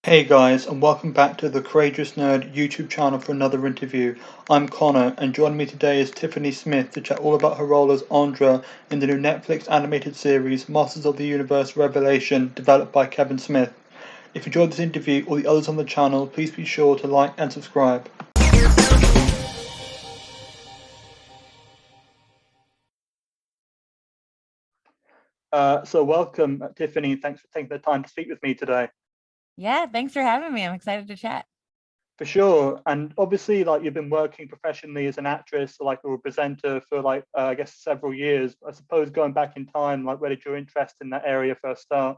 Hey guys, and welcome back to the Courageous Nerd YouTube channel for another interview. I'm Connor, and joining me today is Tiffany Smith to chat all about her role as Andra in the new Netflix animated series Masters of the Universe Revelation, developed by Kevin Smith. If you enjoyed this interview or the others on the channel, please be sure to like and subscribe. So welcome, Tiffany. Thanks for taking the time to speak with me today. Yeah, thanks for having me. I'm excited to chat. For sure, and obviously, like you've been working professionally as an actress, like or a presenter for I guess several years. I suppose going back in time, like where did your interest in that area first start?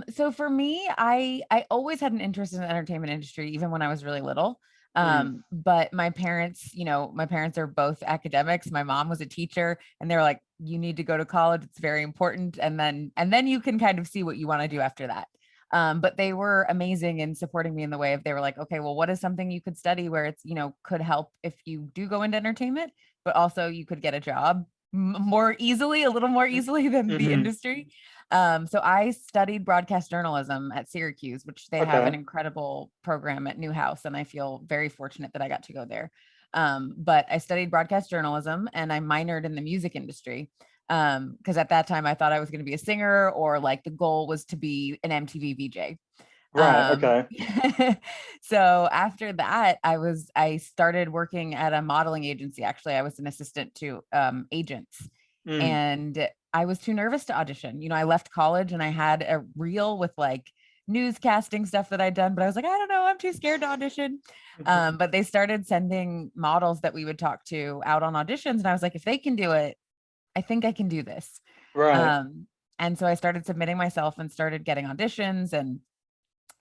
So for me, I always had an interest in the entertainment industry, even when I was really little. Mm. But my parents, my parents are both academics. My mom was a teacher, and they were like, "You need to go to college. It's very important, and then you can kind of see what you want to do after that." But they were amazing in supporting me in the way of they were like, "Okay, well, what is something you could study where it's could help if you do go into entertainment, but also you could get a job more easily, a little more easily than the Mm-hmm. industry." So I studied broadcast journalism at Syracuse, which they have an Okay. incredible program at Newhouse, and I feel very fortunate that I got to go there. But I studied broadcast journalism and I minored in the music industry because at that time I thought I was going to be a singer, or like the goal was to be an MTV VJ. Right. Okay. So after that, I started working at a modeling agency. Actually, I was an assistant to agents, Mm. and I was too nervous to audition. I left college and I had a reel with like newscasting stuff that I'd done, but I was like, I don't know, I'm too scared to audition. But they started sending models that we would talk to out on auditions, and I was like, if they can do it, I think I can do this. Right. Um, and so I started submitting myself and started getting auditions and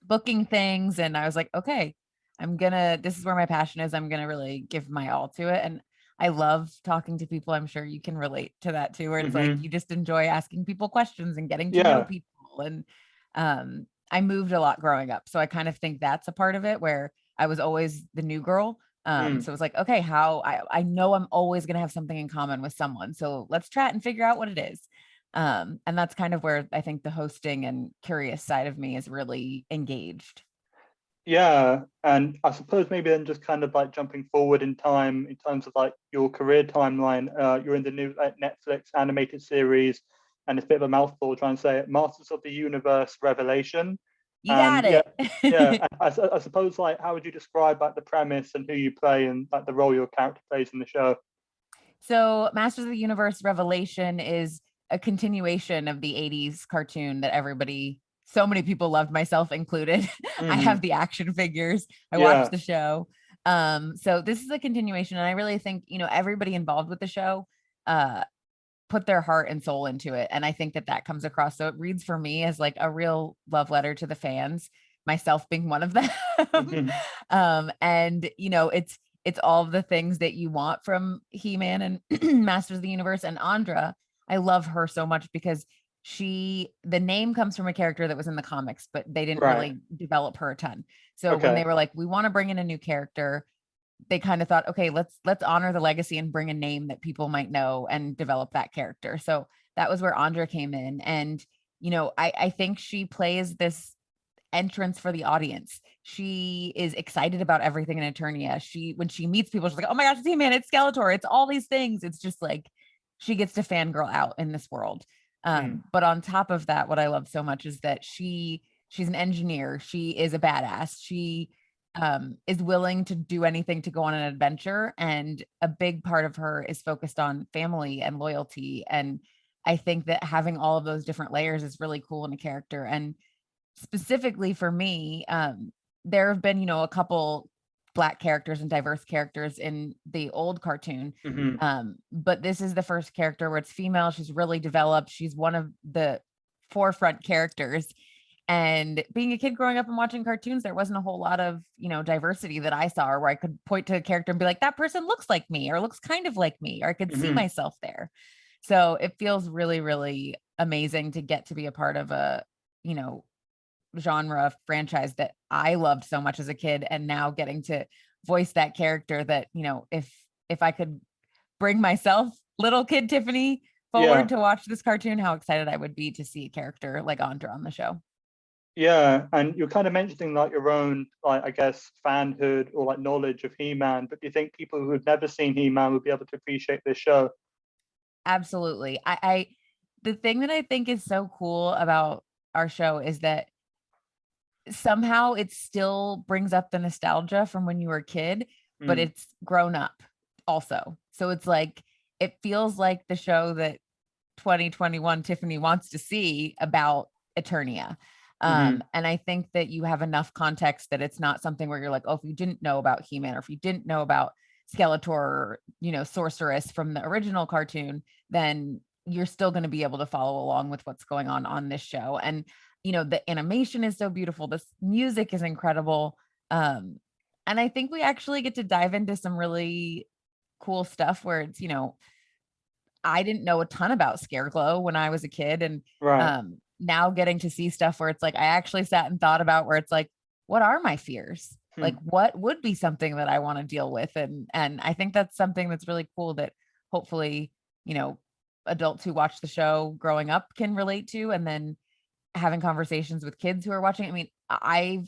booking things, and I was like, okay, this is where my passion is. I'm gonna really give my all to it. And I love talking to people. I'm sure you can relate to that too, where it's like Mm-hmm. you just enjoy asking people questions and getting to know Yeah. people. And I moved a lot growing up, so I kind of think that's a part of it where I was always the new girl. Mm. So it's like, okay, how I know I'm always gonna have something in common with someone, so let's chat and figure out what it is. And that's kind of where I think the hosting and curious side of me is really engaged. Yeah. And I suppose maybe then just kind of like jumping forward in time in terms of like your career timeline. You're in the new Netflix animated series, and it's a bit of a mouthful trying to say it, Masters of the Universe Revelation. You got And yeah, yeah. it. I suppose like how would you describe like the premise and who you play and like the role your character plays in the show? So, Masters of the Universe Revelation is a continuation of the 80s cartoon that so many people loved, myself included. I Hmm. have the action figures, I watched Yeah. the show. So this is a continuation, and I really think, everybody involved with the show uh put their heart and soul into it. And I think that that comes across. So it reads for me as like a real love letter to the fans, myself being one of them. Hmm. And it's all of the things that you want from He-Man and Masters of the Universe. And Andra, I love her so much because the name comes from a character that was in the comics, but they didn't Right. really develop her a ton. So when Okay. they were like, we want to bring in a new character, they kind of thought, okay, let's honor the legacy and bring a name that people might know and develop that character. So that was where Andra came in. And I think she plays this entrance for the audience. She is excited about everything in Eternia. When she meets people, she's like, oh my gosh, it's He-Man, it's Skeletor, it's all these things. It's just like she gets to fangirl out in this world. Mm. But on top of that, what I love so much is that she's an engineer. She is a badass. She is willing to do anything to go on an adventure. And a big part of her is focused on family and loyalty. And I think that having all of those different layers is really cool in a character. And specifically for me, there have been, a couple Black characters and diverse characters in the old cartoon. Hmm. But this is the first character where it's female. She's really developed. She's one of the forefront characters. And being a kid growing up and watching cartoons, there wasn't a whole lot of, diversity that I saw, or where I could point to a character and be like, that person looks like me, or looks kind of like me, or I could see Hmm. myself there. So it feels really, really amazing to get to be a part of a, you know, genre franchise that I loved so much as a kid, and now getting to voice that character that, if I could bring myself, little kid Tiffany, forward Yeah. to watch this cartoon, how excited I would be to see a character like Andra on the show. Yeah, and you're kind of mentioning like your own, like I guess, fanhood or like knowledge of He-Man, but do you think people who have never seen He-Man would be able to appreciate this show? Absolutely. I the thing that I think is so cool about our show is that somehow it still brings up the nostalgia from when you were a kid, but Mm, it's grown up also. So it's like it feels like the show that 2021 Tiffany wants to see about Eternia. mm-hmm, And I think that you have enough context that it's not something where you're like, oh, if you didn't know about He-Man or if you didn't know about Skeletor or, Sorceress from the original cartoon, then you're still going to be able to follow along with what's going on this show. And, the animation is so beautiful. This music is incredible. Um, and I think we actually get to dive into some really cool stuff where it's, I didn't know a ton about Scareglow when I was a kid, and right. now getting to see stuff where it's like I actually sat and thought about where it's like, what are my fears? Like, Hmm. what would be something that I want to deal with? And I think that's something that's really cool that hopefully, you know, adults who watch the show growing up can relate to, and then having conversations with kids who are watching. I mean, I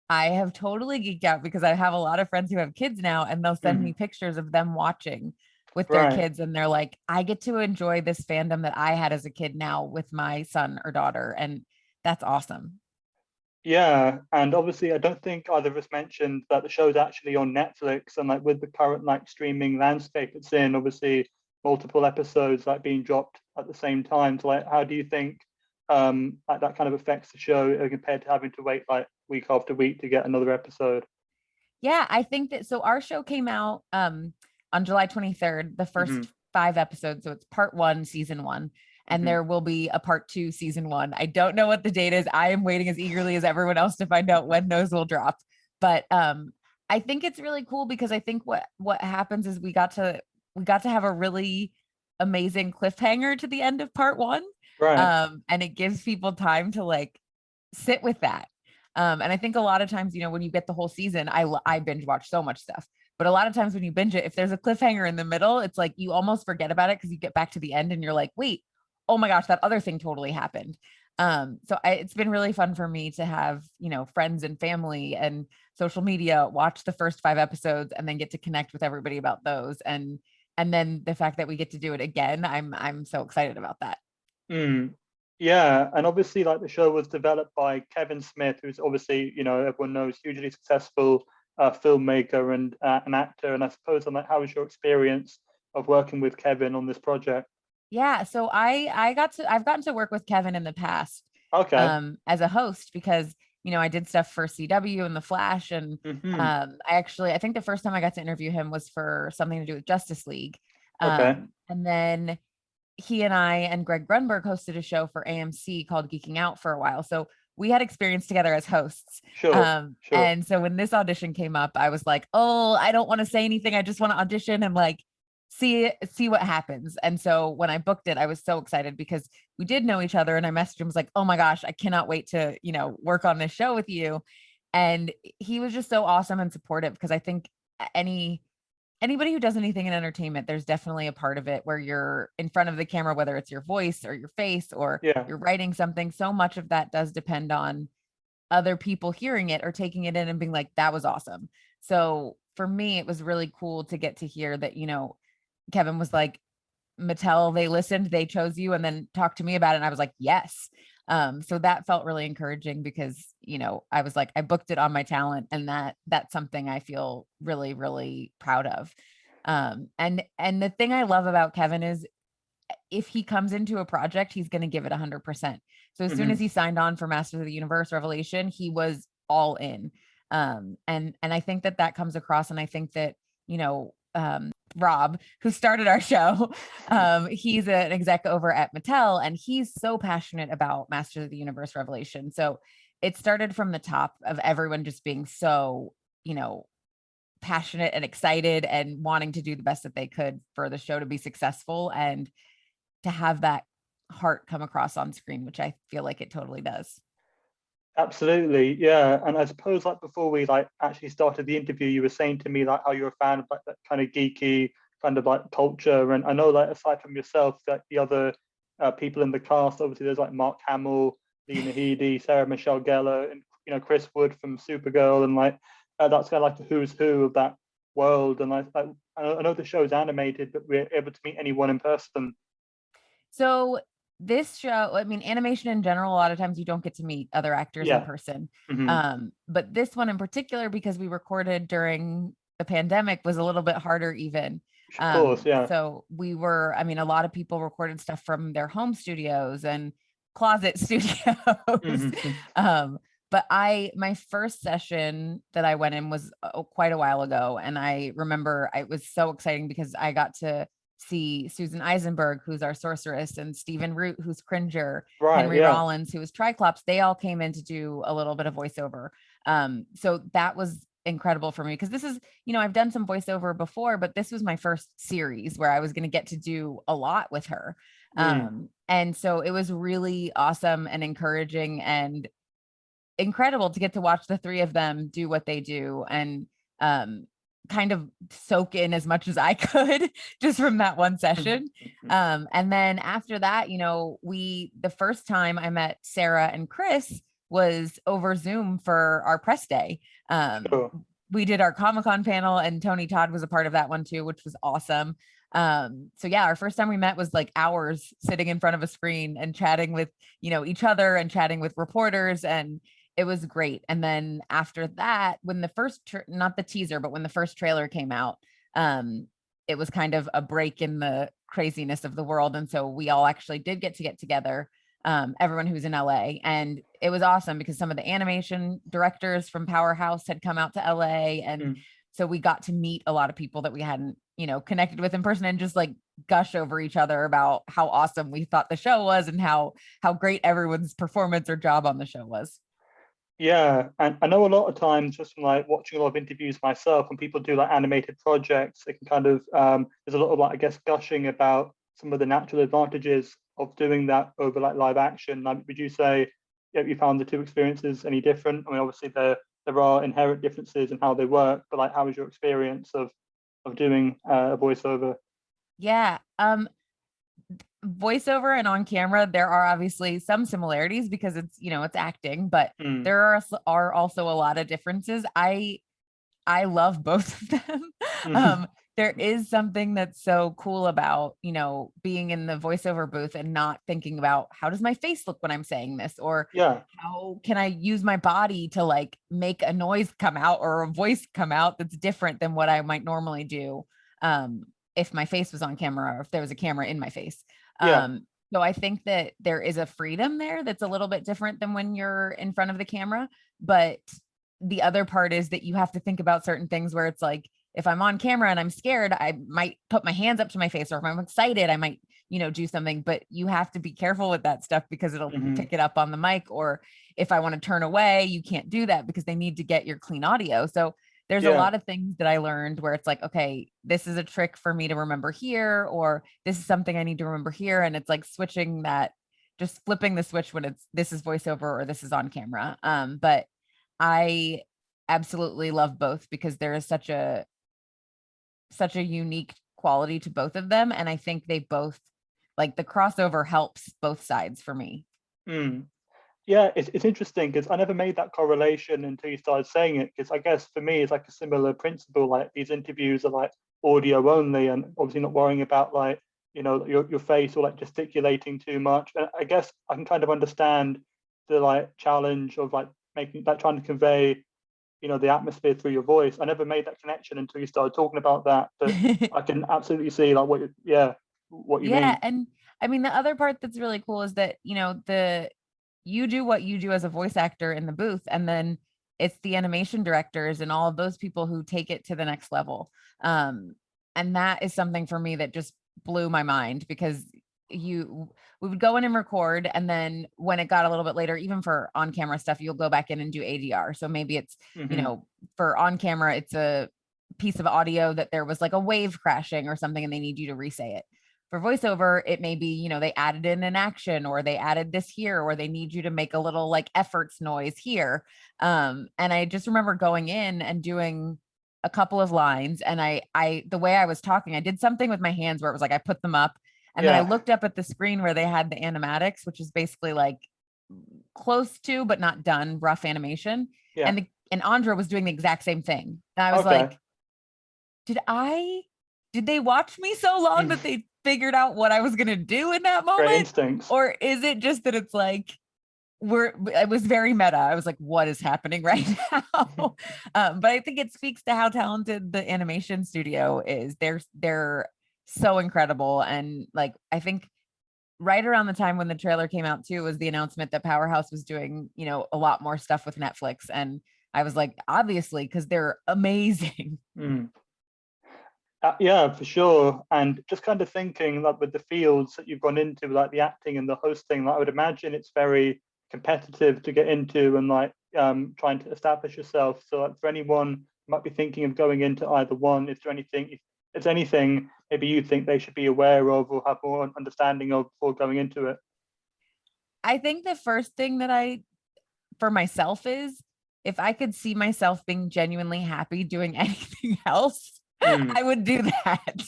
have totally geeked out because I have a lot of friends who have kids now, and they'll send me Hmm. pictures of them watching with their Right. kids. And they're like, I get to enjoy this fandom that I had as a kid now with my son or daughter. And that's awesome. Yeah, and obviously, I don't think either of us mentioned that the show's actually on Netflix, and like with the current like streaming landscape it's in, obviously multiple episodes like being dropped at the same time. So like, how do you think like that kind of affects the show compared to having to wait like week after week to get another episode? Yeah, I think that so our show came out on July 23rd, the Hmm. first 5 episodes. So it's part one, season one, and Hmm. there will be a part two, season one. I don't know what the date is. I am waiting as eagerly as everyone else to find out when those will drop. But I think it's really cool because I think what happens is we got to have a really amazing cliffhanger to the end of part one. Right. And it gives people time to like sit with that. And I think a lot of times, when you get the whole season, I binge watch so much stuff. But a lot of times when you binge it, if there's a cliffhanger in the middle, it's like you almost forget about it because you get back to the end and you're like, wait, oh my gosh, that other thing totally happened. It's been really fun for me to have, friends and family and social media watch the first 5 episodes and then get to connect with everybody about those. And then the fact that we get to do it again, I'm so excited about that. Mm. Yeah, and obviously, like the show was developed by Kevin Smith, who's obviously, everyone knows, hugely successful filmmaker and an actor. And I suppose, I'm like, how was your experience of working with Kevin on this project? Yeah, so I've gotten to work with Kevin in the past Okay. as a host because I did stuff for CW and The Flash, and Hmm. I think the first time I got to interview him was for something to do with Justice League. Okay. And then he and I and Greg Grunberg hosted a show for AMC called Geeking Out for a while. So we had experience together as hosts. Sure. Sure. And so when this audition came up, I was like, oh, I don't want to say anything. I just want to audition and like see what happens. And so when I booked it, I was so excited because we did know each other. And I messaged him, was like, oh my gosh, I cannot wait to, work on this show with you. And he was just so awesome and supportive because I think anybody who does anything in entertainment, there's definitely a part of it where you're in front of the camera, whether it's your voice or your face or Yeah. you're writing something. So much of that does depend on other people hearing it or taking it in and being like, that was awesome. So for me, it was really cool to get to hear that, Kevin was like, Mattel, they listened, they chose you, and then talked to me about it. And I was like, yes. So that felt really encouraging because, I was like, I booked it on my talent, and that's something I feel really, really proud of. And the thing I love about Kevin is if he comes into a project, he's going to give it 100%. So as soon as Hmm. he signed on for Masters of the Universe Revelation, he was all in. And I think that comes across, and I think that Rob, who started our show, he's an exec over at Mattel, and he's so passionate about Masters of the Universe Revelation. So it started from the top of everyone just being so, passionate and excited and wanting to do the best that they could for the show to be successful and to have that heart come across on screen, which I feel like it totally does. Absolutely. Yeah. And I suppose like before we like actually started the interview, you were saying to me like how you're a fan of like that kind of geeky kind of like culture. And I know like aside from yourself, that the other people in the cast, obviously there's like Mark Hamill, Lena Headey, Sarah Michelle Gellar, and Chris Wood from Supergirl, and like that's kind of like the who's who of that world. And I know the show's animated, but we're able to meet anyone in person. So this show, I mean, animation in general, a lot of times you don't get to meet other actors in Yeah. person. Hmm. But this one in particular, because we recorded during the pandemic, was a little bit harder even. Of course, yeah. So we were, I mean, a lot of people recorded stuff from their home studios and closet studios. Hmm. But my first session that I went in was quite a while ago. And I remember it was so exciting because I got to see Susan Eisenberg, who's our sorceress, and Stephen Root, who's Cringer, Right, Henry yeah. Rollins, who was Triclops. They all came in to do a little bit of voiceover. So that was incredible for me because this is, I've done some voiceover before, but this was my first series where I was going to get to do a lot with her. Mm. And so it was really awesome and encouraging and incredible to get to watch the three of them do what they do and kind of soak in as much as I could just from that one session. And then after that, the first time I met Sarah and Chris was over Zoom for our press day. Sure. We did our Comic-Con panel and Tony Todd was a part of that one too, which was awesome. So yeah, our first time we met was like hours sitting in front of a screen and chatting with, each other and chatting with reporters, and it was great. And then after that, when the first, not the teaser, but when the first trailer came out, it was kind of a break in the craziness of the world. And so we all actually did get together, everyone who's in LA. And it was awesome because some of the animation directors from Powerhouse had come out to LA. And so we got to meet a lot of people that we hadn't, connected with in person and just like gush over each other about how awesome we thought the show was and how great everyone's performance or job on the show was. Yeah, and I know a lot of times just from like watching a lot of interviews myself, when people do like animated projects, they can kind of there's a lot of like I guess gushing about some of the natural advantages of doing that over like live action. Like, would you say you found the two experiences any different? I mean, obviously there are inherent differences in how they work, but like, how was your experience of doing a voiceover? Yeah. Voiceover and on camera, there are obviously some similarities because it's acting, but Mm. there are also a lot of differences. I love both of them. Mhm. There is something that's so cool about, being in the voiceover booth and not thinking about how does my face look when I'm saying this, or Yeah. how can I use my body to like make a noise come out or a voice come out that's different than what I might normally do. If my face was on camera or if there was a camera in my face. Yeah. So I think that there is a freedom there that's a little bit different than when you're in front of the camera. But the other part is that you have to think about certain things where it's like, if I'm on camera and I'm scared, I might put my hands up to my face, or if I'm excited, I might, do something, but you have to be careful with that stuff because it'll Hmm. pick it up on the mic. Or if I want to turn away, you can't do that because they need to get your clean audio. So there's a Yeah. lot of things that I learned where it's like, okay, this is a trick for me to remember here, or this is something I need to remember here. And it's like switching that, just flipping the switch when this is voiceover or this is on camera. But I absolutely love both because there is such a unique quality to both of them. And I think they both, like, the crossover helps both sides for me. Mm. Yeah, it's interesting because I never made that correlation until you started saying it. Because I guess for me, it's like a similar principle. Like these interviews are like audio only, and obviously not worrying about like your face or like gesticulating too much. And I guess I can kind of understand the like challenge of like making like trying to convey the atmosphere through your voice. I never made that connection until you started talking about that, but I can absolutely see like what you Yeah, mean. and I mean, the other part that's really cool is that, you do what you do as a voice actor in the booth, and then it's the animation directors and all of those people who take it to the next level. And that is something for me that just blew my mind because we would go in and record, and then when it got a little bit later, even for on camera stuff, you'll go back in and do ADR. So maybe it's, Hmm. for on camera, it's a piece of audio that there was like a wave crashing or something and they need you to re-say it. For voiceover, it may be, they added in an action or they added this here, or they need you to make a little like efforts noise here. And I just remember going in and doing a couple of lines, and the way I was talking, I did something with my hands where it was like I put them up and then I Yeah. looked up at the screen where they had the animatics, which is basically like close to, but not done, rough animation. Yeah. And Andra was doing the exact same thing. And I was Okay. like, did they watch me so long that they figured out what I was going to do in that Great moment? instincts. Or is it just that it's like, it was very meta. I was like, what is happening right now? But I think it speaks to how talented the animation studio is. They're so incredible. And like, I think right around the time when the trailer came out too was the announcement that Powerhouse was doing, a lot more stuff with Netflix. And I was like, obviously, because they're amazing. Yeah, for sure. And just kind of thinking like with the fields that you've gone into, like the acting and the hosting, like I would imagine it's very competitive to get into and like trying to establish yourself. So like for anyone who might be thinking of going into either one, is there anything, if there's anything maybe you think they should be aware of or have more understanding of before going into it? I think the first thing that for myself is if I could see myself being genuinely happy doing anything else, I would do that.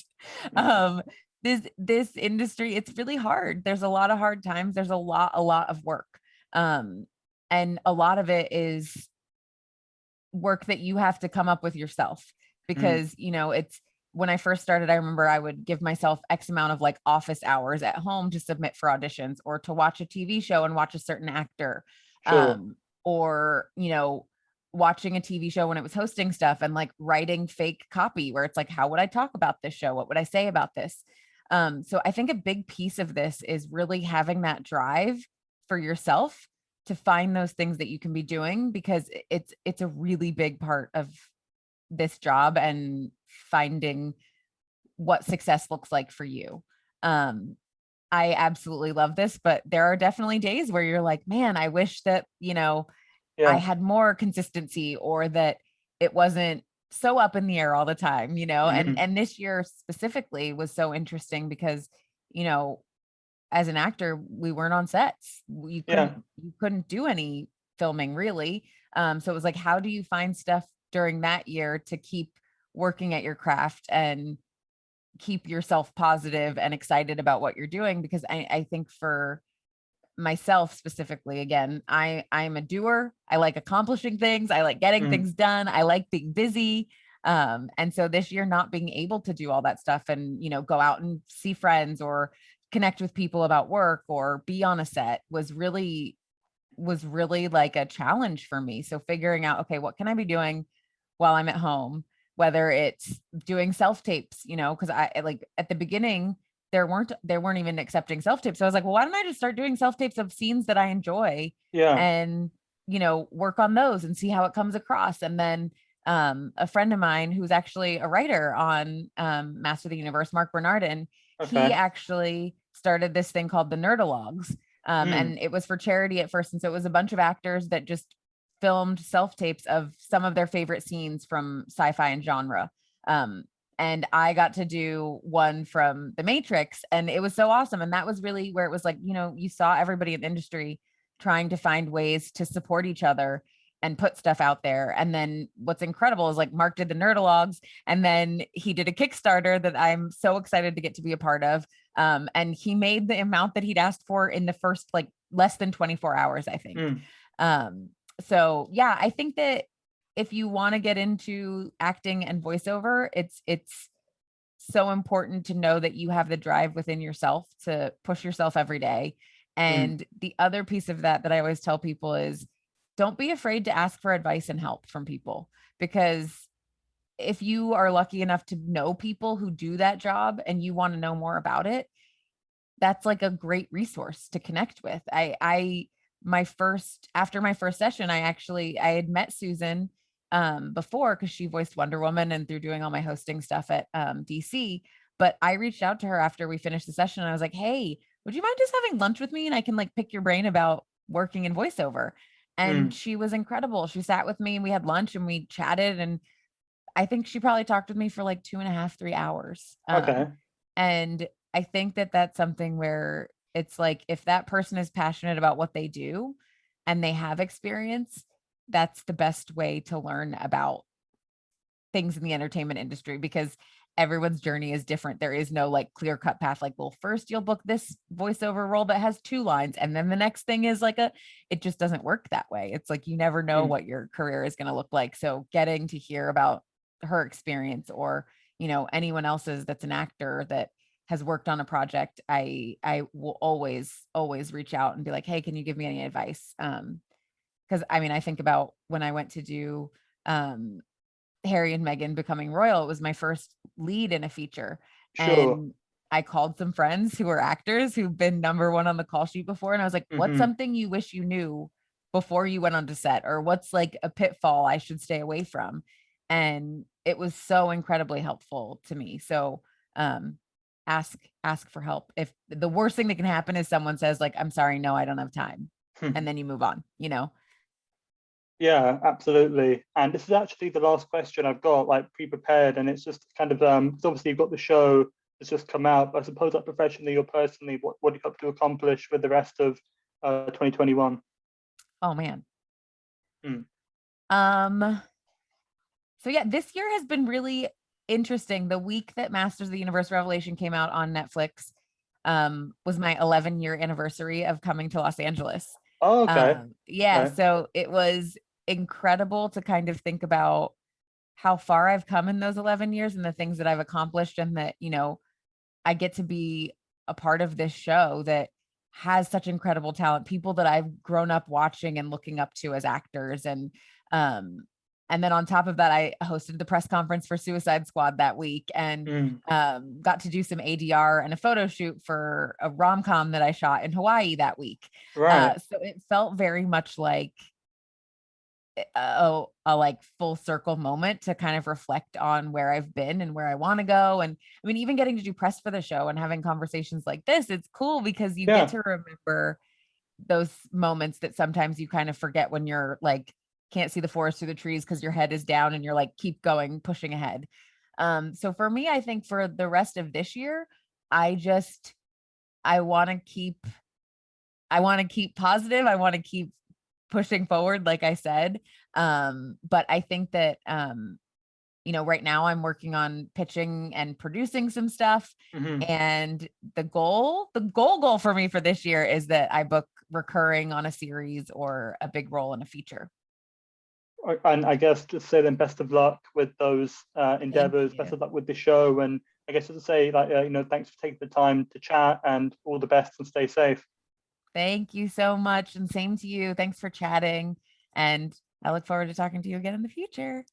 Um, this industry, it's really hard. There's a lot of hard times. There's a lot of work. And a lot of it is work that you have to come up with yourself because, it's when I first started, I remember I would give myself X amount of like office hours at home to submit for auditions or to watch a TV show and watch a certain actor. Sure. Or, watching a TV show when it was hosting stuff and like writing fake copy where it's like, how would I talk about this show? What would I say about this? So I think a big piece of this is really having that drive for yourself to find those things that you can be doing because it's a really big part of this job and finding what success looks like for you. I absolutely love this, but there are definitely days where you're like, man, I wish that, I Yeah. had more consistency or that it wasn't so up in the air all the time, and this year specifically was so interesting because, you know, as an actor, we weren't on sets. Yeah. You couldn't do any filming really. So it was like, how do you find stuff during that year to keep working at your craft and keep yourself positive and excited about what you're doing? Because I think for myself specifically, again, I'm a doer. I like accomplishing things. I like getting things done. I like being busy. And so this year not being able to do all that stuff and, go out and see friends or connect with people about work or be on a set was really like a challenge for me. So figuring out, okay, what can I be doing while I'm at home? Whether it's doing self tapes, because I like at the beginning, they weren't even accepting self tapes. So I was like, well, why don't I just start doing self tapes of scenes that I enjoy Yeah. and, work on those and see how it comes across. And then a friend of mine who's actually a writer on Master of the Universe, Mark Bernardin, he Okay. actually started this thing called the Nerdalogs. And it was for charity at first. And so it was a bunch of actors that just filmed self tapes of some of their favorite scenes from sci-fi and genre. And I got to do one from The Matrix, and it was so awesome. And that was really where it was like, you saw everybody in the industry trying to find ways to support each other and put stuff out there. And then what's incredible is like Mark did the Nerdalogs, and then he did a Kickstarter that I'm so excited to get to be a part of. And he made the amount that he'd asked for in the first like less than 24 hours, I think. So yeah, I think that if you want to get into acting and voiceover, it's so important to know that you have the drive within yourself to push yourself every day. And the other piece of that I always tell people is don't be afraid to ask for advice and help from people, because if you are lucky enough to know people who do that job and you want to know more about it, that's like a great resource to connect with. After my first session, I had met Susan before because she voiced Wonder Woman and through doing all my hosting stuff at DC. But I reached out to her after we finished the session and I was like, hey, would you mind just having lunch with me and I can like pick your brain about working in voiceover? And she was incredible. She sat with me and we had lunch and we chatted. And I think she probably talked with me for like 2.5, 3 hours. Okay. And I think that that's something where it's like, if that person is passionate about what they do and they have experience, that's the best way to learn about things in the entertainment industry, because everyone's journey is different. There is no like clear cut path, like, well, first you'll book this voiceover role that has 2 lines, and then the next thing is like it just doesn't work that way. It's like you never know what your career is going to look like. So getting to hear about her experience, or, you know, anyone else's that's an actor that has worked on a project, I will always reach out and be like, hey, can you give me any advice? Because I mean, I think about when I went to do Harry and Meghan Becoming Royal. It was my first lead in a feature. Sure. And I called some friends who were actors who've been number one on the call sheet before. And I was like, what's something you wish you knew before you went onto set? Or what's like a pitfall I should stay away from? And it was so incredibly helpful to me. So ask for help. If the worst thing that can happen is someone says, like, I'm sorry, no, I don't have time. And then you move on, you know? Yeah, absolutely. And this is actually the last question I've got, like pre-prepared, and it's just kind of 'cause obviously you've got the show that's just come out, but I suppose like professionally or personally, what do you hope to accomplish with the rest of 2021? Oh man. Hmm. So yeah, this year has been really interesting. The week that Masters of the Universe Revelation came out on Netflix was my 11-year anniversary of coming to Los Angeles. Oh, okay. Yeah, Okay. so it was incredible to kind of think about how far I've come in those 11 years and the things that I've accomplished, and that, you know, I get to be a part of this show that has such incredible talent, people that I've grown up watching and looking up to as actors. Um and then on top of that, I hosted the press conference for Suicide Squad that week, and Mm, got to do some ADR and a photo shoot for a rom-com that I shot in Hawaii that week. right. So it felt very much like a like full circle moment to kind of reflect on where I've been and where I want to go. And I mean, even getting to do press for the show and having conversations like this, it's cool because you get Yeah. to remember those moments that sometimes you kind of forget when you're like can't see the forest through the trees because your head is down and you're like keep going, pushing ahead. So for me, I think for the rest of this year, I just I want to keep I want to keep positive. I want to keep pushing forward, like I said. But I think that, you know, right now I'm working on pitching and producing some stuff. Hmm. And the goal for me for this year is that I book recurring on a series or a big role in a feature. And I guess just say then best of luck with those Thank endeavors, best you. of luck with the show, and I guess just to say like thanks for taking the time to chat, and all the best and stay safe. Thank you so much. And same to you. Thanks for chatting. And I look forward to talking to you again in the future.